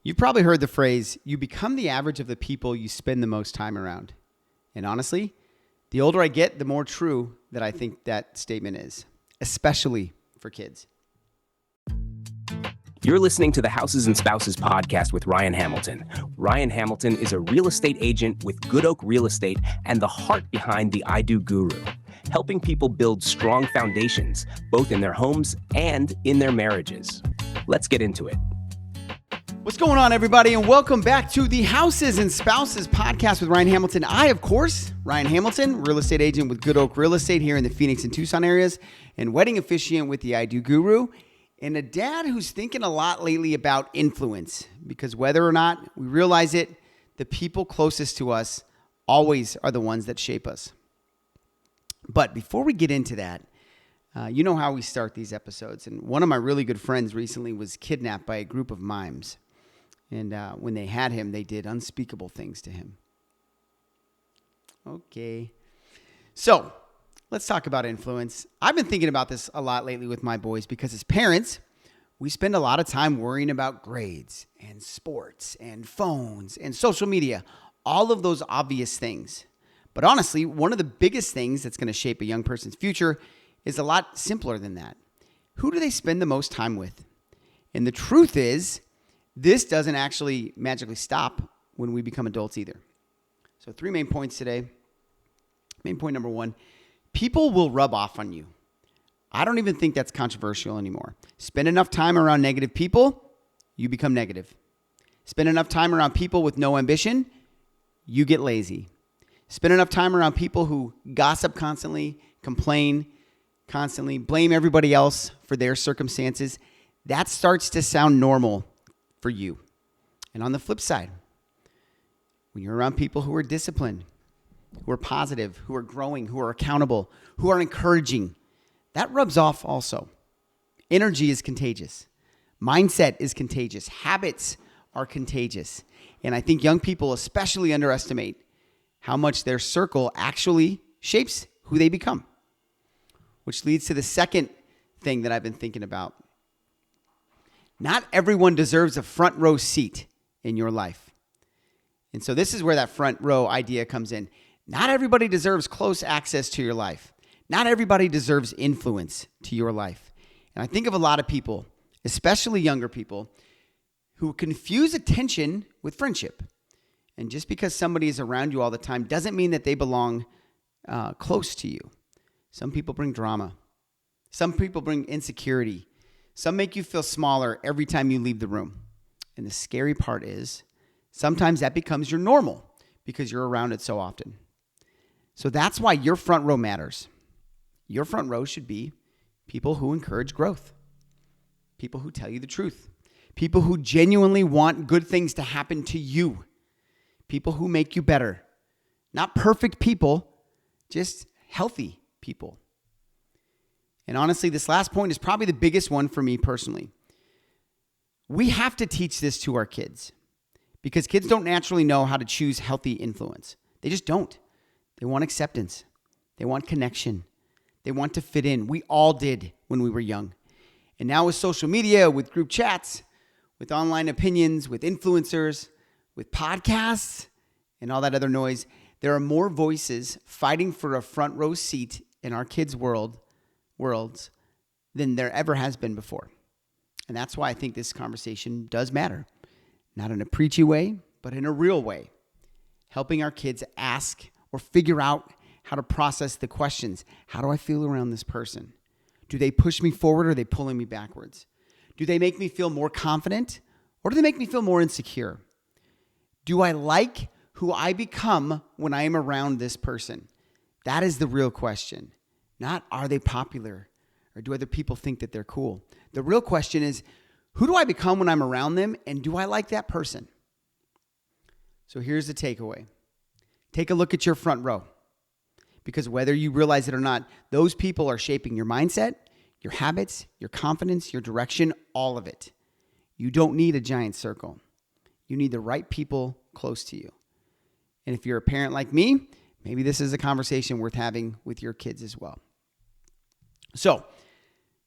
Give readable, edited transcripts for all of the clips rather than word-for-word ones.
You've probably heard the phrase, you become the average of the people you spend the most time around. And honestly, the older I get, the more true that I think that statement is, especially for kids. You're listening to the Houses and Spouses podcast with Ryan Hamilton. Ryan Hamilton is a real estate agent with Good Oak Real Estate and the heart behind the I Do Guru, helping people build strong foundations, both in their homes and in their marriages. Let's get into it. What's going on, everybody, and welcome back to the Houses and Spouses podcast with Ryan Hamilton. I, of course, Ryan Hamilton, real estate agent with Good Oak Real Estate here in the Phoenix and Tucson areas, and wedding officiant with the I Do Guru, and a dad who's thinking a lot lately about influence, because whether or not we realize it, the people closest to us always are the ones that shape us. But before we get into that, you know how we start these episodes, and one of my really good friends recently was kidnapped by a group of mimes. And when they had him, they did unspeakable things to him. Okay. So let's talk about influence. I've been thinking about this a lot lately with my boys because as parents, we spend a lot of time worrying about grades and sports and phones and social media, all of those obvious things. But honestly, one of the biggest things that's going to shape a young person's future is a lot simpler than that. Who do they spend the most time with? And the truth is, this doesn't actually magically stop when we become adults either. So 3 main points today. Main point number 1, people will rub off on you. I don't even think that's controversial anymore. Spend enough time around negative people, you become negative. Spend enough time around people with no ambition, you get lazy. Spend enough time around people who gossip constantly, complain constantly, blame everybody else for their circumstances. That starts to sound normal for you. And on the flip side, when you're around people who are disciplined, who are positive, who are growing, who are accountable, who are encouraging, that rubs off also. Energy is contagious. Mindset is contagious. Habits are contagious. And I think young people especially underestimate how much their circle actually shapes who they become. Which leads to the second thing that I've been thinking about. Not everyone deserves a front row seat in your life. And so this is where that front row idea comes in. Not everybody deserves close access to your life. Not everybody deserves influence to your life. And I think of a lot of people, especially younger people, who confuse attention with friendship. And just because somebody is around you all the time doesn't mean that they belong close to you. Some people bring drama. Some people bring insecurity. Some make you feel smaller every time you leave the room. And the scary part is sometimes that becomes your normal because you're around it so often. So that's why your front row matters. Your front row should be people who encourage growth, people who tell you the truth, people who genuinely want good things to happen to you, people who make you better. Not perfect people, just healthy people. And honestly, this last point is probably the biggest one for me personally. We have to teach this to our kids because kids don't naturally know how to choose healthy influence. They just don't. They want acceptance. They want connection. They want to fit in. We all did when we were young. And now with social media, with group chats, with online opinions, with influencers, with podcasts, and all that other noise, there are more voices fighting for a front row seat in our kids' worlds than there ever has been before. And that's why I think this conversation does matter. Not in a preachy way, but in a real way. Helping our kids ask or figure out how to process the questions. How do I feel around this person? Do they push me forward or are they pulling me backwards? Do they make me feel more confident or do they make me feel more insecure? Do I like who I become when I am around this person? That is the real question. Not are they popular or do other people think that they're cool? The real question is, who do I become when I'm around them and do I like that person? So here's the takeaway. Take a look at your front row because whether you realize it or not, those people are shaping your mindset, your habits, your confidence, your direction, all of it. You don't need a giant circle. You need the right people close to you. And if you're a parent like me, maybe this is a conversation worth having with your kids as well. So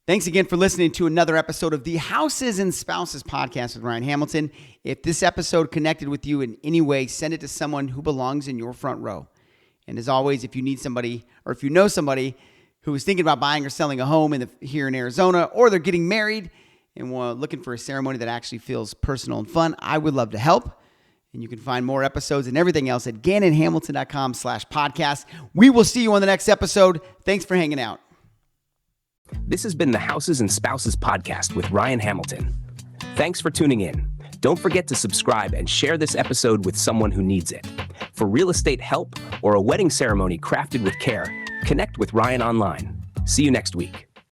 Thanks again for listening to another episode of the Houses and Spouses podcast with Ryan Hamilton. If this episode connected with you in any way, send it to someone who belongs in your front row. And as always, if you need somebody, or if you know somebody who is thinking about buying or selling a home here in Arizona, or they're getting married and looking for a ceremony that actually feels personal and fun, I would love to help. And you can find more episodes and everything else at gannonhamilton.com/podcast. We will see you on the next episode. Thanks for hanging out. This has been the Houses and Spouses podcast with Ryan Hamilton. Thanks for tuning in. Don't forget to subscribe and share this episode with someone who needs it. For real estate help or a wedding ceremony crafted with care, connect with Ryan online. See you next week.